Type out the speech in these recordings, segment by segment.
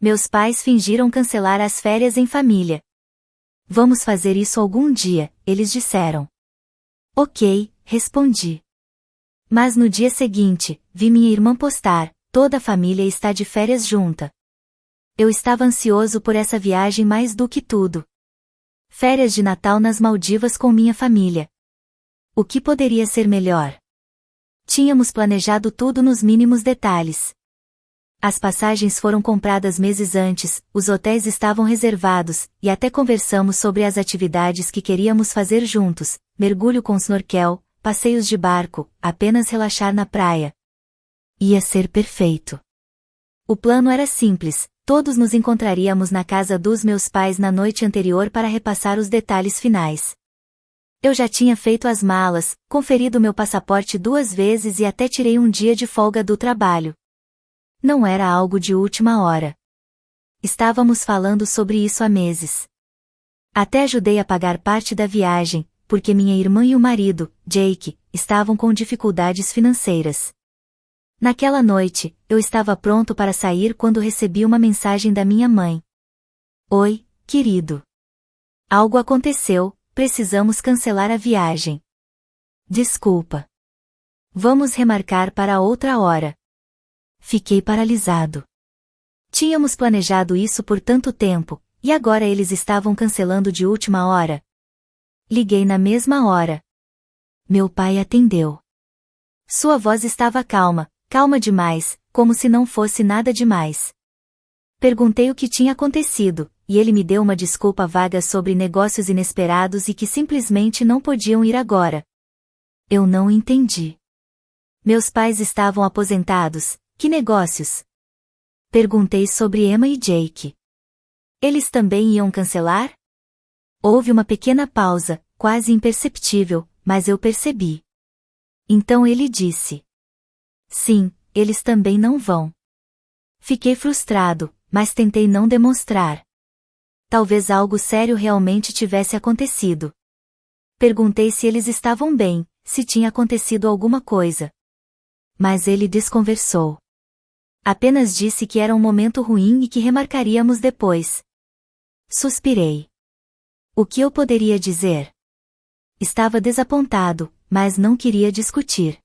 Meus pais fingiram cancelar as férias em família. Vamos fazer isso algum dia, eles disseram. Ok, respondi. Mas no dia seguinte, vi minha irmã postar: toda a família está de férias junta. Eu estava ansioso por essa viagem mais do que tudo. Férias de Natal nas Maldivas com minha família. O que poderia ser melhor? Tínhamos planejado tudo nos mínimos detalhes. As passagens foram compradas meses antes, os hotéis estavam reservados, e até conversamos sobre as atividades que queríamos fazer juntos: mergulho com snorkel, passeios de barco, apenas relaxar na praia. Ia ser perfeito. O plano era simples: todos nos encontraríamos na casa dos meus pais na noite anterior para repassar os detalhes finais. Eu já tinha feito as malas, conferido meu passaporte 2 vezes e até tirei um dia de folga do trabalho. Não era algo de última hora. Estávamos falando sobre isso há meses. Até ajudei a pagar parte da viagem, porque minha irmã e o marido, Jake, estavam com dificuldades financeiras. Naquela noite, eu estava pronto para sair quando recebi uma mensagem da minha mãe. Oi, querido. Algo aconteceu, precisamos cancelar a viagem. Desculpa. Vamos remarcar para outra hora. Fiquei paralisado. Tínhamos planejado isso por tanto tempo, e agora eles estavam cancelando de última hora. Liguei na mesma hora. Meu pai atendeu. Sua voz estava calma, calma demais, como se não fosse nada demais. Perguntei o que tinha acontecido, e ele me deu uma desculpa vaga sobre negócios inesperados e que simplesmente não podiam ir agora. Eu não entendi. Meus pais estavam aposentados. Que negócios? Perguntei sobre Emma e Jake. Eles também iam cancelar? Houve uma pequena pausa, quase imperceptível, mas eu percebi. Então ele disse: sim, eles também não vão. Fiquei frustrado, mas tentei não demonstrar. Talvez algo sério realmente tivesse acontecido. Perguntei se eles estavam bem, se tinha acontecido alguma coisa. Mas ele desconversou. Apenas disse que era um momento ruim e que remarcaríamos depois. Suspirei. O que eu poderia dizer? Estava desapontado, mas não queria discutir.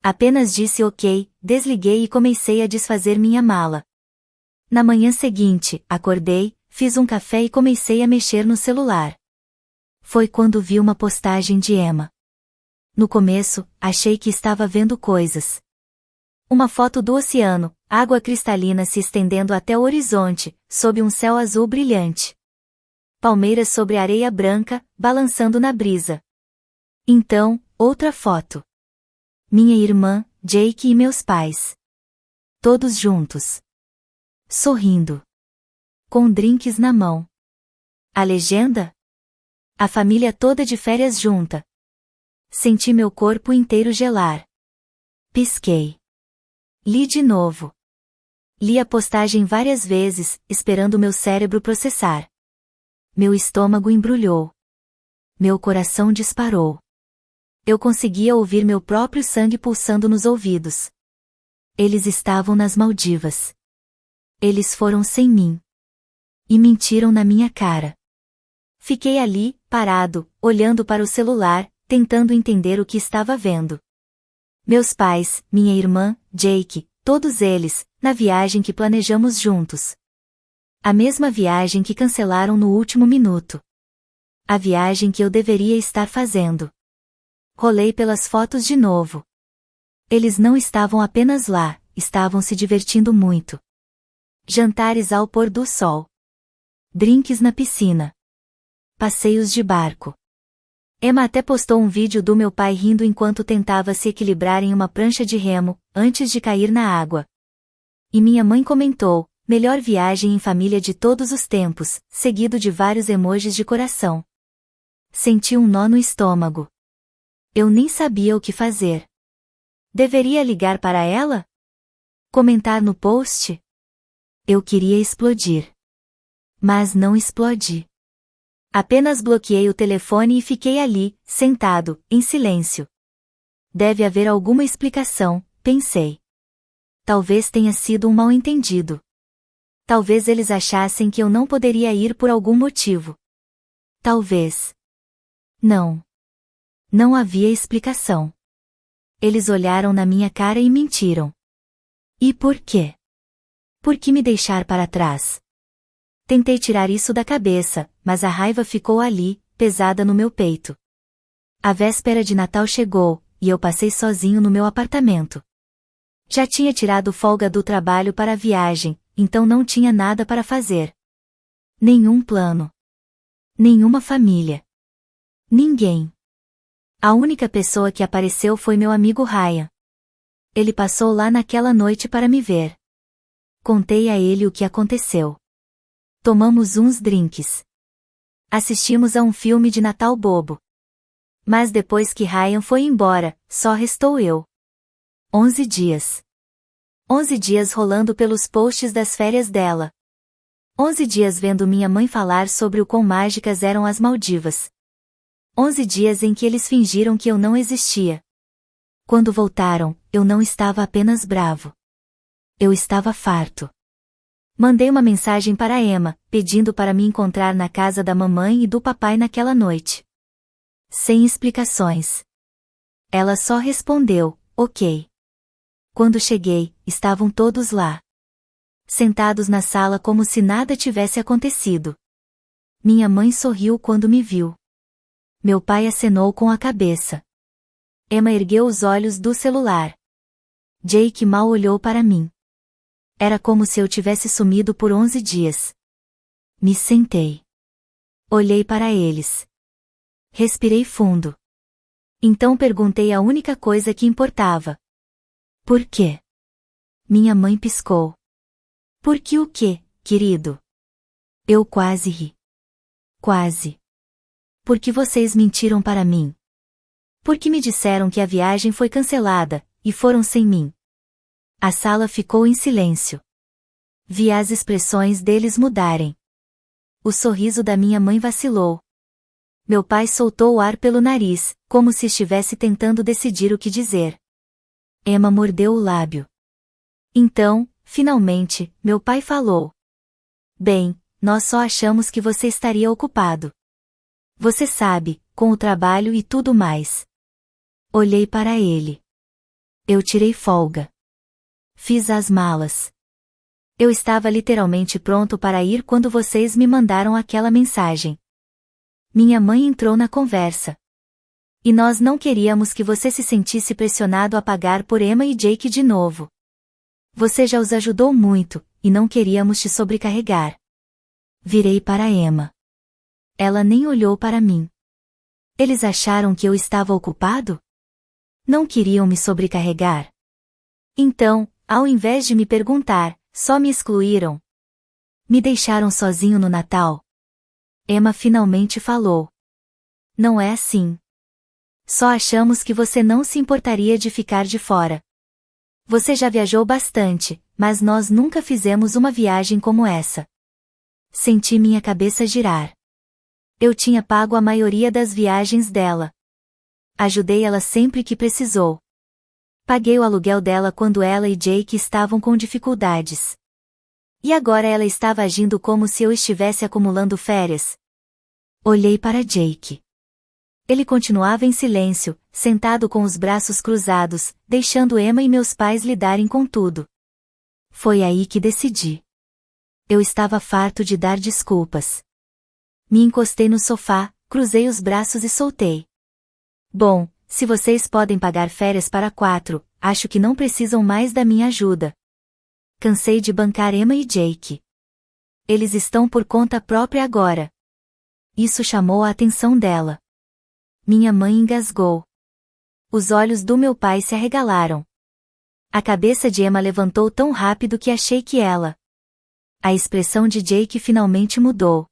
Apenas disse ok, desliguei e comecei a desfazer minha mala. Na manhã seguinte, acordei, fiz um café e comecei a mexer no celular. Foi quando vi uma postagem de Emma. No começo, achei que estava vendo coisas. Uma foto do oceano, água cristalina se estendendo até o horizonte, sob um céu azul brilhante. Palmeiras sobre areia branca, balançando na brisa. Então, outra foto. Minha irmã, Jake e meus pais. Todos juntos. Sorrindo. Com drinks na mão. A legenda? A família toda de férias junta. Senti meu corpo inteiro gelar. Pisquei. Li de novo. Li a postagem várias vezes, esperando meu cérebro processar. Meu estômago embrulhou. Meu coração disparou. Eu conseguia ouvir meu próprio sangue pulsando nos ouvidos. Eles estavam nas Maldivas. Eles foram sem mim. E mentiram na minha cara. Fiquei ali, parado, olhando para o celular, tentando entender o que estava vendo. Meus pais, minha irmã, Jake, todos eles, na viagem que planejamos juntos. A mesma viagem que cancelaram no último minuto. A viagem que eu deveria estar fazendo. Rolei pelas fotos de novo. Eles não estavam apenas lá, estavam se divertindo muito. Jantares ao pôr do sol. Drinks na piscina. Passeios de barco. Emma até postou um vídeo do meu pai rindo enquanto tentava se equilibrar em uma prancha de remo, antes de cair na água. E minha mãe comentou: melhor viagem em família de todos os tempos, seguido de vários emojis de coração. Senti um nó no estômago. Eu nem sabia o que fazer. Deveria ligar para ela? Comentar no post? Eu queria explodir. Mas não explodi. Apenas bloqueei o telefone e fiquei ali, sentado, em silêncio. Deve haver alguma explicação, pensei. Talvez tenha sido um mal-entendido. Talvez eles achassem que eu não poderia ir por algum motivo. Talvez. Não. Não havia explicação. Eles olharam na minha cara e mentiram. E por quê? Por que me deixar para trás? Tentei tirar isso da cabeça, mas a raiva ficou ali, pesada no meu peito. A véspera de Natal chegou, e eu passei sozinho no meu apartamento. Já tinha tirado folga do trabalho para a viagem, então não tinha nada para fazer. Nenhum plano. Nenhuma família. Ninguém. A única pessoa que apareceu foi meu amigo Ryan. Ele passou lá naquela noite para me ver. Contei a ele o que aconteceu. Tomamos uns drinks. Assistimos a um filme de Natal bobo. Mas depois que Ryan foi embora, só restou eu. 11 dias. 11 dias rolando pelos posts das férias dela. 11 dias vendo minha mãe falar sobre o quão mágicas eram as Maldivas. 11 dias em que eles fingiram que eu não existia. Quando voltaram, eu não estava apenas bravo. Eu estava farto. Mandei uma mensagem para Emma, pedindo para me encontrar na casa da mamãe e do papai naquela noite. Sem explicações. Ela só respondeu, ok. Quando cheguei, estavam todos lá. Sentados na sala como se nada tivesse acontecido. Minha mãe sorriu quando me viu. Meu pai acenou com a cabeça. Emma ergueu os olhos do celular. Jake mal olhou para mim. Era como se eu tivesse sumido por 11 dias. Me sentei. Olhei para eles. Respirei fundo. Então perguntei a única coisa que importava. Por quê? Minha mãe piscou. Por que o quê, querido? Eu quase ri. Quase. Porque vocês mentiram para mim. Porque me disseram que a viagem foi cancelada, e foram sem mim. A sala ficou em silêncio. Vi as expressões deles mudarem. O sorriso da minha mãe vacilou. Meu pai soltou o ar pelo nariz, como se estivesse tentando decidir o que dizer. Emma mordeu o lábio. Então, finalmente, meu pai falou. Bem, nós só achamos que você estaria ocupado. Você sabe, com o trabalho e tudo mais. Olhei para ele. Eu tirei folga. Fiz as malas. Eu estava literalmente pronto para ir quando vocês me mandaram aquela mensagem. Minha mãe entrou na conversa. E nós não queríamos que você se sentisse pressionado a pagar por Emma e Jake de novo. Você já os ajudou muito, e não queríamos te sobrecarregar. Virei para Emma. Ela nem olhou para mim. Eles acharam que eu estava ocupado? Não queriam me sobrecarregar. Então, ao invés de me perguntar, só me excluíram. Me deixaram sozinho no Natal. Emma finalmente falou. Não é assim. Só achamos que você não se importaria de ficar de fora. Você já viajou bastante, mas nós nunca fizemos uma viagem como essa. Senti minha cabeça girar. Eu tinha pago a maioria das viagens dela. Ajudei ela sempre que precisou. Paguei o aluguel dela quando ela e Jake estavam com dificuldades. E agora ela estava agindo como se eu estivesse acumulando férias. Olhei para Jake. Ele continuava em silêncio, sentado com os braços cruzados, deixando Emma e meus pais lidarem com tudo. Foi aí que decidi. Eu estava farto de dar desculpas. Me encostei no sofá, cruzei os braços e soltei. Bom, se vocês podem pagar férias para 4, acho que não precisam mais da minha ajuda. Cansei de bancar Emma e Jake. Eles estão por conta própria agora. Isso chamou a atenção dela. Minha mãe engasgou. Os olhos do meu pai se arregalaram. A cabeça de Emma levantou tão rápido que achei que ela. A expressão de Jake finalmente mudou.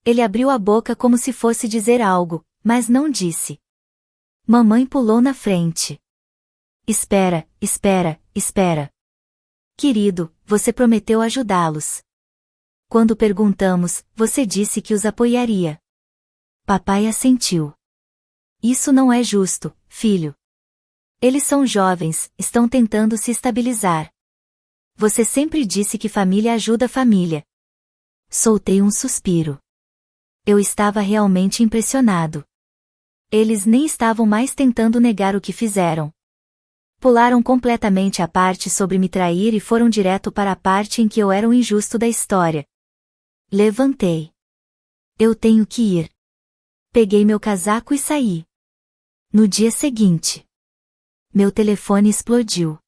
Ele abriu a boca como se fosse dizer algo, mas não disse. Mamãe pulou na frente. Espera, espera, espera. Querido, você prometeu ajudá-los. Quando perguntamos, você disse que os apoiaria. Papai assentiu. Isso não é justo, filho. Eles são jovens, estão tentando se estabilizar. Você sempre disse que família ajuda família. Soltei um suspiro. Eu estava realmente impressionado. Eles nem estavam mais tentando negar o que fizeram. Pularam completamente a parte sobre me trair e foram direto para a parte em que eu era o injusto da história. Levantei. Eu tenho que ir. Peguei meu casaco e saí. No dia seguinte, meu telefone explodiu.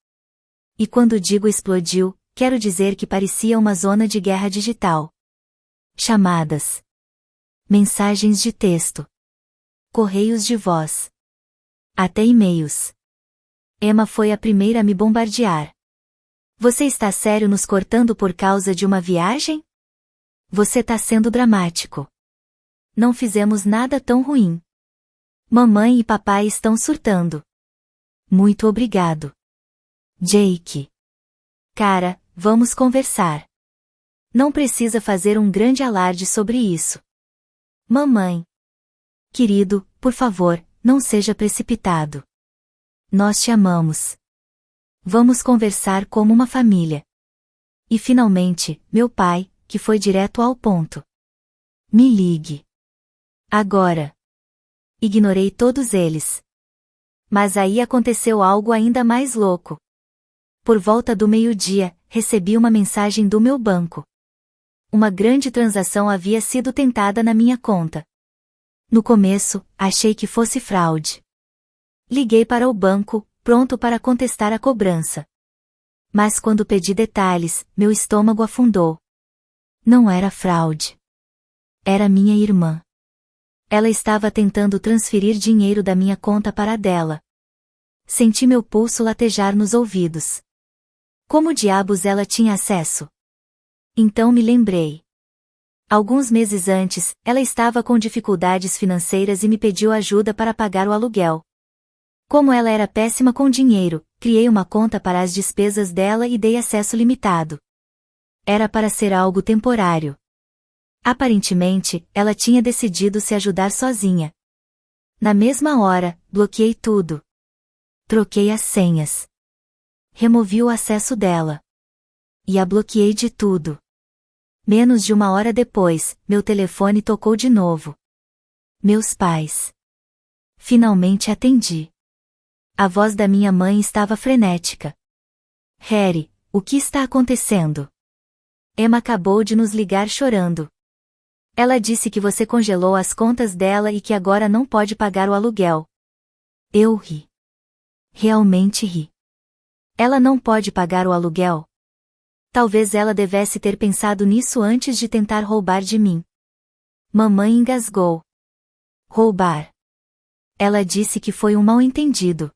E quando digo explodiu, quero dizer que parecia uma zona de guerra digital. Chamadas. Mensagens de texto. Correios de voz. Até e-mails. Emma foi a primeira a me bombardear. Você está sério nos cortando por causa de uma viagem? Você tá sendo dramático. Não fizemos nada tão ruim. Mamãe e papai estão surtando. Muito obrigado. Jake. Cara, vamos conversar. Não precisa fazer um grande alarde sobre isso. Mamãe. Querido, por favor, não seja precipitado. Nós te amamos. Vamos conversar como uma família. E finalmente, meu pai, que foi direto ao ponto. Me ligue. Agora. Ignorei todos eles. Mas aí aconteceu algo ainda mais louco. Por volta do meio-dia, recebi uma mensagem do meu banco. Uma grande transação havia sido tentada na minha conta. No começo, achei que fosse fraude. Liguei para o banco, pronto para contestar a cobrança. Mas quando pedi detalhes, meu estômago afundou. Não era fraude. Era minha irmã. Ela estava tentando transferir dinheiro da minha conta para a dela. Senti meu pulso latejar nos ouvidos. Como diabos ela tinha acesso? Então me lembrei. Alguns meses antes, ela estava com dificuldades financeiras e me pediu ajuda para pagar o aluguel. Como ela era péssima com dinheiro, criei uma conta para as despesas dela e dei acesso limitado. Era para ser algo temporário. Aparentemente, ela tinha decidido se ajudar sozinha. Na mesma hora, bloqueei tudo. Troquei as senhas. Removi o acesso dela. E a bloqueei de tudo. Menos de uma hora depois, meu telefone tocou de novo. Meus pais. Finalmente atendi. A voz da minha mãe estava frenética. Harry, o que está acontecendo? Emma acabou de nos ligar chorando. Ela disse que você congelou as contas dela e que agora não pode pagar o aluguel. Eu ri. Realmente ri. Ela não pode pagar o aluguel? Talvez ela devesse ter pensado nisso antes de tentar roubar de mim. Mamãe engasgou. Roubar. Ela disse que foi um mal-entendido.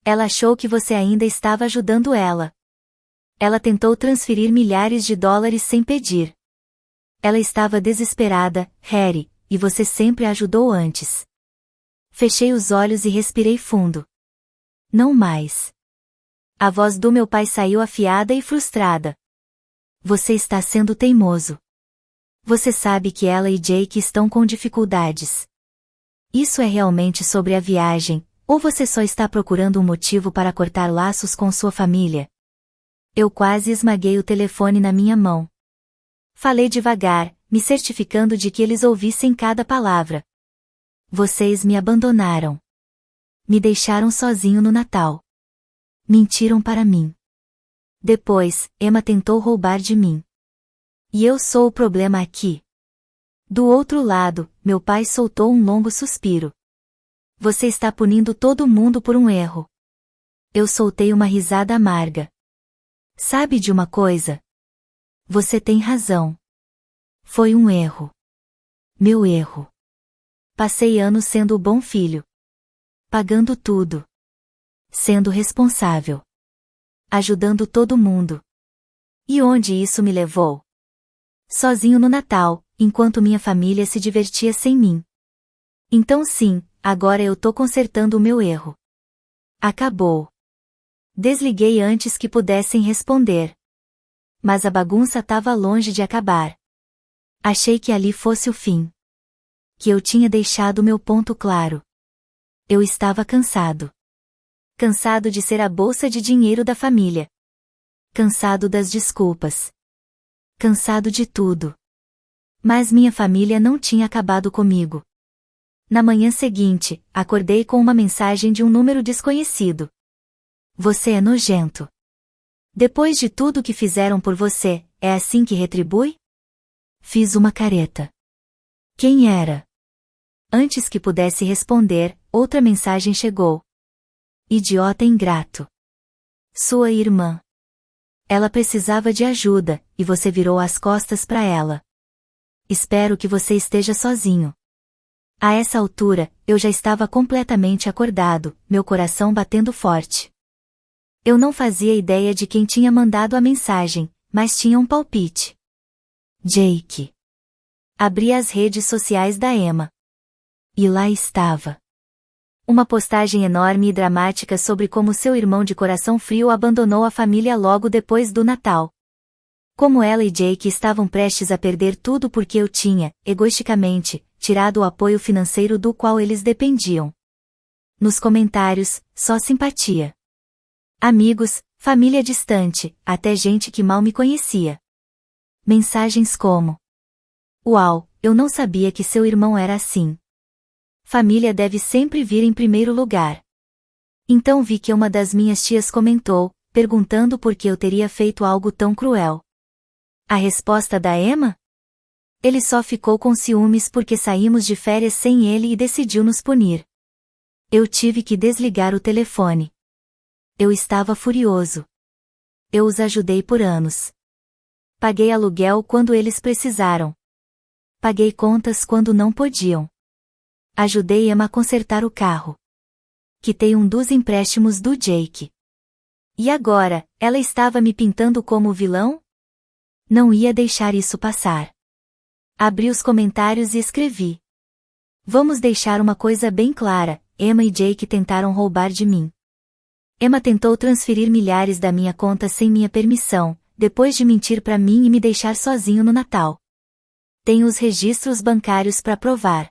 Ela achou que você ainda estava ajudando ela. Ela tentou transferir milhares de dólares sem pedir. Ela estava desesperada, Harry, e você sempre a ajudou antes. Fechei os olhos e respirei fundo. Não mais. A voz do meu pai saiu afiada e frustrada. Você está sendo teimoso. Você sabe que ela e Jake estão com dificuldades. Isso é realmente sobre a viagem, ou você só está procurando um motivo para cortar laços com sua família? Eu quase esmaguei o telefone na minha mão. Falei devagar, me certificando de que eles ouvissem cada palavra. Vocês me abandonaram. Me deixaram sozinho no Natal. Mentiram para mim. Depois, Emma tentou roubar de mim. E eu sou o problema aqui. Do outro lado, meu pai soltou um longo suspiro. Você está punindo todo mundo por um erro. Eu soltei uma risada amarga. Sabe de uma coisa? Você tem razão. Foi um erro. Meu erro. Passei anos sendo o bom filho. Pagando tudo. Sendo responsável. Ajudando todo mundo. E onde isso me levou? Sozinho no Natal, enquanto minha família se divertia sem mim. Então sim, agora eu tô consertando o meu erro. Acabou. Desliguei antes que pudessem responder. Mas a bagunça estava longe de acabar. Achei que ali fosse o fim. Que eu tinha deixado meu ponto claro. Eu estava cansado. Cansado de ser a bolsa de dinheiro da família. cansado das desculpas. Cansado de tudo. Mas minha família não tinha acabado comigo. Na manhã seguinte, acordei com uma mensagem de um número desconhecido. Você é nojento. Depois de tudo que fizeram por você, é assim que retribui? Fiz uma careta. Quem era? Antes que pudesse responder, outra mensagem chegou. Idiota ingrato. Sua irmã. Ela precisava de ajuda, e você virou as costas para ela. Espero que você esteja sozinho. A essa altura, eu já estava completamente acordado, meu coração batendo forte. Eu não fazia ideia de quem tinha mandado a mensagem, mas tinha um palpite. Jake. Abri as redes sociais da Emma. E lá estava. Uma postagem enorme e dramática sobre como seu irmão de coração frio abandonou a família logo depois do Natal. Como ela e Jake estavam prestes a perder tudo porque eu tinha, egoisticamente, tirado o apoio financeiro do qual eles dependiam. Nos comentários, só simpatia. Amigos, família distante, até gente que mal me conhecia. Mensagens como: Uau, eu não sabia que seu irmão era assim. Família deve sempre vir em primeiro lugar. Então vi que uma das minhas tias comentou, perguntando por que eu teria feito algo tão cruel. A resposta da Emma? Ele só ficou com ciúmes porque saímos de férias sem ele e decidiu nos punir. Eu tive que desligar o telefone. Eu estava furioso. Eu os ajudei por anos. Paguei aluguel quando eles precisaram. Paguei contas quando não podiam. Ajudei Emma a consertar o carro. Quitei um dos empréstimos do Jake. E agora, ela estava me pintando como vilão? Não ia deixar isso passar. Abri os comentários e escrevi. Vamos deixar uma coisa bem clara, Emma e Jake tentaram roubar de mim. Emma tentou transferir milhares da minha conta sem minha permissão, depois de mentir para mim e me deixar sozinho no Natal. Tenho os registros bancários para provar.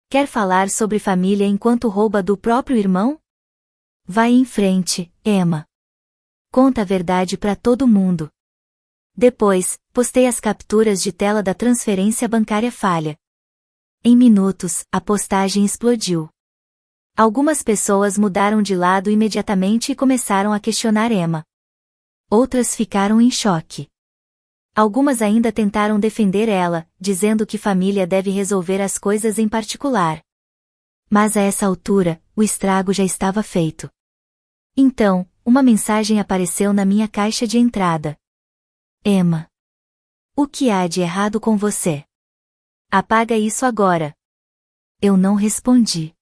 Quer falar sobre família enquanto rouba do próprio irmão? Vai em frente, Emma. Conta a verdade para todo mundo. Depois, postei as capturas de tela da transferência bancária falha. Em minutos, a postagem explodiu. Algumas pessoas mudaram de lado imediatamente e começaram a questionar Emma. Outras ficaram em choque. Algumas ainda tentaram defender ela, dizendo que família deve resolver as coisas em particular. Mas a essa altura, o estrago já estava feito. Então, uma mensagem apareceu na minha caixa de entrada. Emma. O que há de errado com você? Apaga isso agora. Eu não respondi.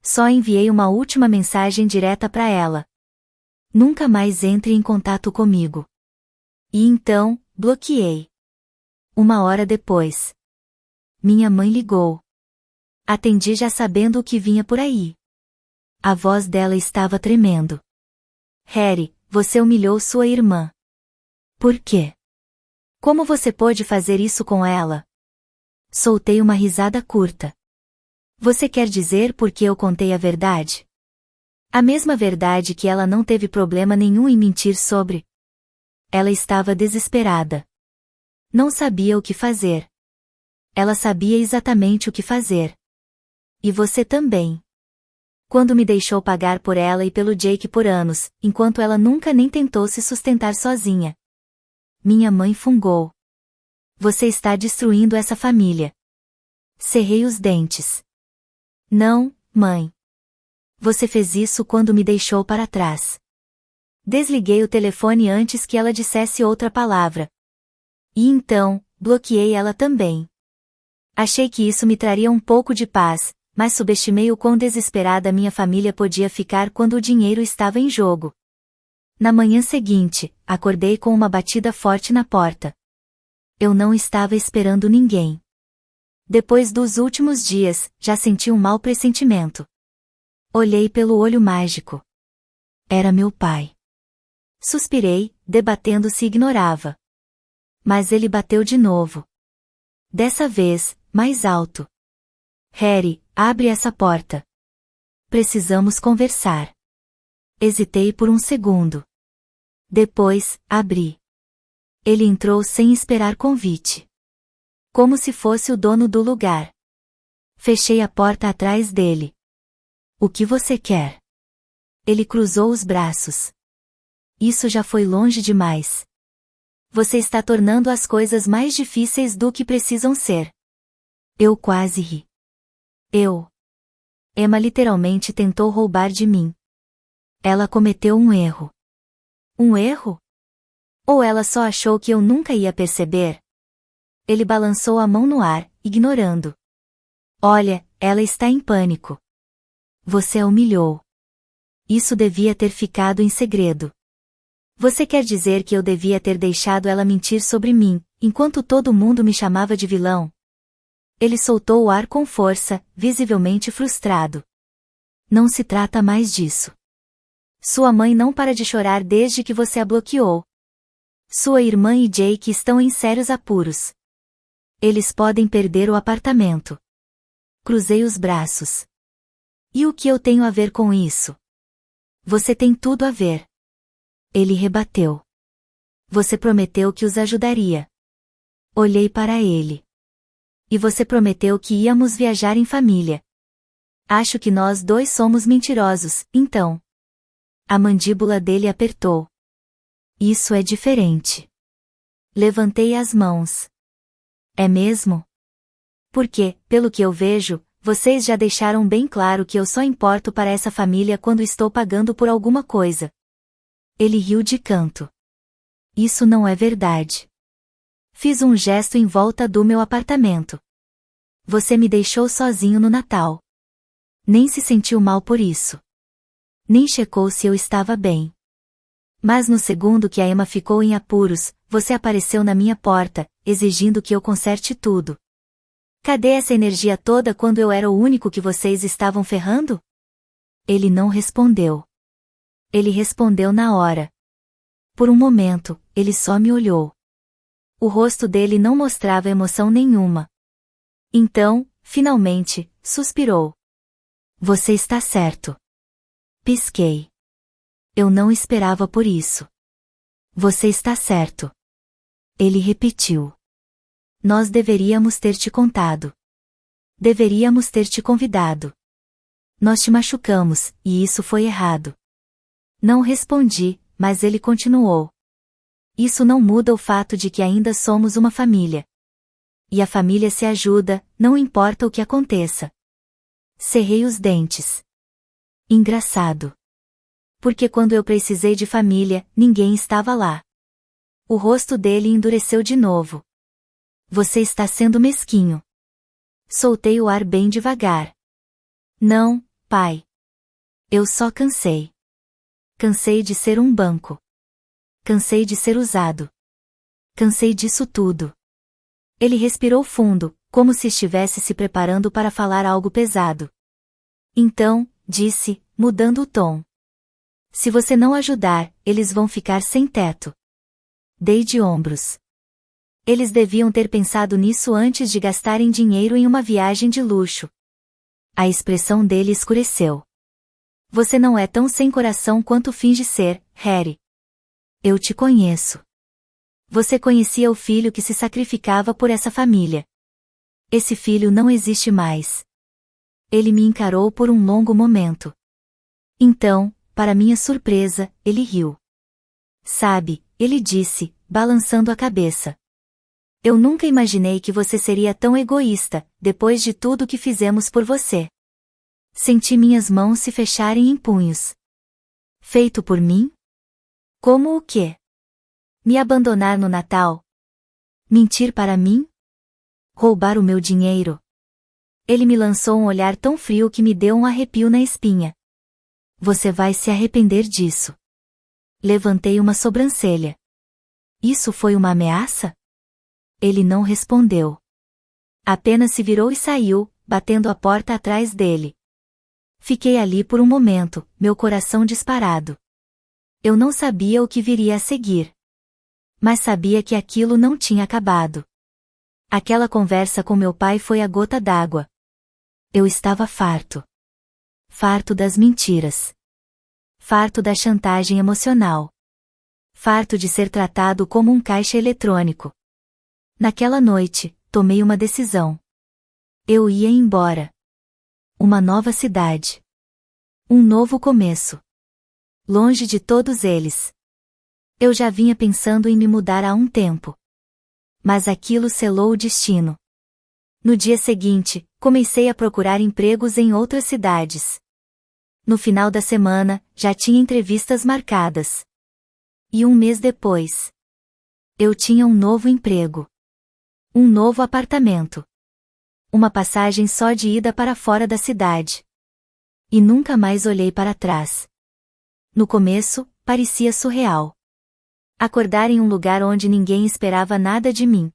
Só enviei uma última mensagem direta para ela. Nunca mais entre em contato comigo. E então, bloqueei. 1 hora depois. Minha mãe ligou. Atendi já sabendo o que vinha por aí. A voz dela estava tremendo. Harry, você humilhou sua irmã. Por quê? Como você pôde fazer isso com ela? Soltei uma risada curta. Você quer dizer porque eu contei a verdade? A mesma verdade que ela não teve problema nenhum em mentir sobre. Ela estava desesperada. Não sabia o que fazer. Ela sabia exatamente o que fazer. E você também. Quando me deixou pagar por ela e pelo Jake por anos, enquanto ela nunca nem tentou se sustentar sozinha. Minha mãe fungou. Você está destruindo essa família. Cerrei os dentes. Não, mãe. Você fez isso quando me deixou para trás. Desliguei o telefone antes que ela dissesse outra palavra. E então, bloqueei ela também. Achei que isso me traria um pouco de paz, mas subestimei o quão desesperada minha família podia ficar quando o dinheiro estava em jogo. Na manhã seguinte, acordei com uma batida forte na porta. Eu não estava esperando ninguém. Depois dos últimos dias, já senti um mau pressentimento. Olhei pelo olho mágico. Era meu pai. Suspirei, debatendo se ignorava. Mas ele bateu de novo. Dessa vez, mais alto. Harry, abre essa porta. Precisamos conversar. Hesitei por um segundo. Depois, abri. Ele entrou sem esperar convite. Como se fosse o dono do lugar. Fechei a porta atrás dele. O que você quer? Ele cruzou os braços. Isso já foi longe demais. Você está tornando as coisas mais difíceis do que precisam ser. Eu quase ri. Emma literalmente tentou roubar de mim. Ela cometeu um erro. Um erro? Ou ela só achou que eu nunca ia perceber? Ele balançou a mão no ar, ignorando. Olha, ela está em pânico. Você a humilhou. Isso devia ter ficado em segredo. Você quer dizer que eu devia ter deixado ela mentir sobre mim, enquanto todo mundo me chamava de vilão? Ele soltou o ar com força, visivelmente frustrado. Não se trata mais disso. Sua mãe não para de chorar desde que você a bloqueou. Sua irmã e Jake estão em sérios apuros. Eles podem perder o apartamento. Cruzei os braços. E o que eu tenho a ver com isso? Você tem tudo a ver. Ele rebateu. Você prometeu que os ajudaria. Olhei para ele. E você prometeu que íamos viajar em família. Acho que nós dois somos mentirosos, então. A mandíbula dele apertou. Isso é diferente. Levantei as mãos. É mesmo? Porque, pelo que eu vejo, vocês já deixaram bem claro que eu só importo para essa família quando estou pagando por alguma coisa. Ele riu de canto. Isso não é verdade. Fiz um gesto em volta do meu apartamento. Você me deixou sozinho no Natal. Nem se sentiu mal por isso. Nem checou se eu estava bem. Mas no segundo que a Emma ficou em apuros, você apareceu na minha porta, exigindo que eu conserte tudo. Cadê essa energia toda quando eu era o único que vocês estavam ferrando? Ele não respondeu. Ele respondeu na hora. Por um momento, ele só me olhou. O rosto dele não mostrava emoção nenhuma. Então, finalmente, suspirou. Você está certo. Pisquei. Eu não esperava por isso. Você está certo. Ele repetiu. Nós deveríamos ter te contado. Deveríamos ter te convidado. Nós te machucamos, e isso foi errado. Não respondi, mas ele continuou. Isso não muda o fato de que ainda somos uma família. E a família se ajuda, não importa o que aconteça. Cerrei os dentes. Engraçado. Porque quando eu precisei de família, ninguém estava lá. O rosto dele endureceu de novo. Você está sendo mesquinho. Soltei o ar bem devagar. Não, pai. Eu só cansei. Cansei de ser um banco. Cansei de ser usado. Cansei disso tudo. Ele respirou fundo, como se estivesse se preparando para falar algo pesado. Então, disse, mudando o tom. Se você não ajudar, eles vão ficar sem teto. Dei de ombros. Eles deviam ter pensado nisso antes de gastarem dinheiro em uma viagem de luxo. A expressão dele escureceu. Você não é tão sem coração quanto finge ser, Harry. Eu te conheço. Você conhecia o filho que se sacrificava por essa família. Esse filho não existe mais. Ele me encarou por um longo momento. Então, para minha surpresa, ele riu. Sabe, ele disse, balançando a cabeça. Eu nunca imaginei que você seria tão egoísta, depois de tudo que fizemos por você. Senti minhas mãos se fecharem em punhos. Feito por mim? Como o quê? Me abandonar no Natal? Mentir para mim? Roubar o meu dinheiro? Ele me lançou um olhar tão frio que me deu um arrepio na espinha. Você vai se arrepender disso. Levantei uma sobrancelha. Isso foi uma ameaça? Ele não respondeu. Apenas se virou e saiu, batendo a porta atrás dele. Fiquei ali por um momento, meu coração disparado. Eu não sabia o que viria a seguir. Mas sabia que aquilo não tinha acabado. Aquela conversa com meu pai foi a gota d'água. Eu estava farto. Farto das mentiras. Farto da chantagem emocional. farto de ser tratado como um caixa eletrônico. Naquela noite, tomei uma decisão. Eu ia embora. Uma nova cidade. Um novo começo. Longe de todos eles. Eu já vinha pensando em me mudar há um tempo. Mas aquilo selou o destino. No dia seguinte, comecei a procurar empregos em outras cidades. No final da semana, já tinha entrevistas marcadas. E um mês depois, eu tinha um novo emprego. Um novo apartamento. Uma passagem só de ida para fora da cidade. E nunca mais olhei para trás. No começo, parecia surreal. Acordar em um lugar onde ninguém esperava nada de mim.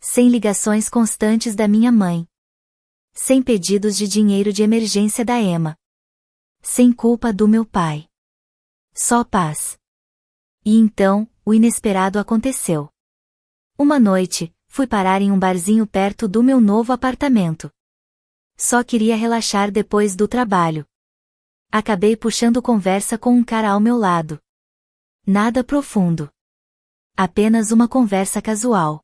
Sem ligações constantes da minha mãe. Sem pedidos de dinheiro de emergência da Emma. Sem culpa do meu pai. Só paz. E então, o inesperado aconteceu. Uma noite, fui parar em um barzinho perto do meu novo apartamento. Só queria relaxar depois do trabalho. Acabei puxando conversa com um cara ao meu lado. Nada profundo. Apenas uma conversa casual.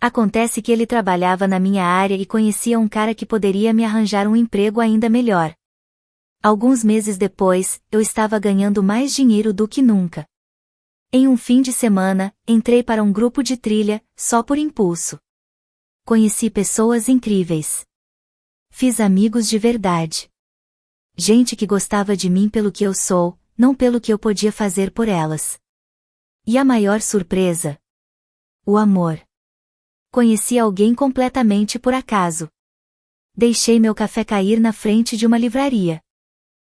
Acontece que ele trabalhava na minha área e conhecia um cara que poderia me arranjar um emprego ainda melhor. Alguns meses depois, eu estava ganhando mais dinheiro do que nunca. Em um fim de semana, entrei para um grupo de trilha, só por impulso. Conheci pessoas incríveis. Fiz amigos de verdade. Gente que gostava de mim pelo que eu sou, não pelo que eu podia fazer por elas. E a maior surpresa? O amor. Conheci alguém completamente por acaso. Deixei meu café cair na frente de uma livraria.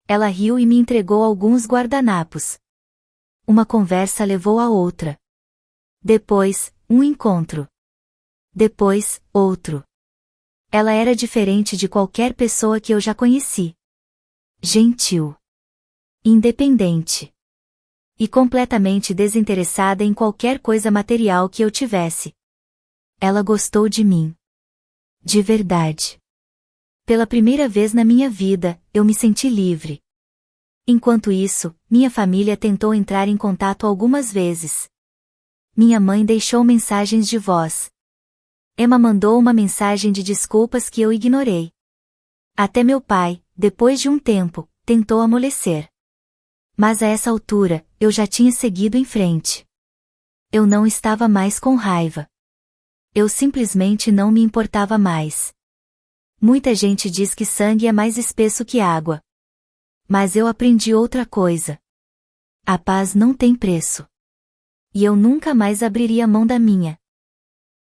Ela riu e me entregou alguns guardanapos. Uma conversa levou a outra. Depois, um encontro. Depois, outro. Ela era diferente de qualquer pessoa que eu já conheci. Gentil. Independente. E completamente desinteressada em qualquer coisa material que eu tivesse. Ela gostou de mim. De verdade. Pela primeira vez na minha vida, eu me senti livre. Enquanto isso, minha família tentou entrar em contato algumas vezes. Minha mãe deixou mensagens de voz. Emma mandou uma mensagem de desculpas que eu ignorei. Até meu pai, depois de um tempo, tentou amolecer. Mas a essa altura, eu já tinha seguido em frente. Eu não estava mais com raiva. Eu simplesmente não me importava mais. Muita gente diz que sangue é mais espesso que água. Mas eu aprendi outra coisa. A paz não tem preço. E eu nunca mais abriria mão da minha.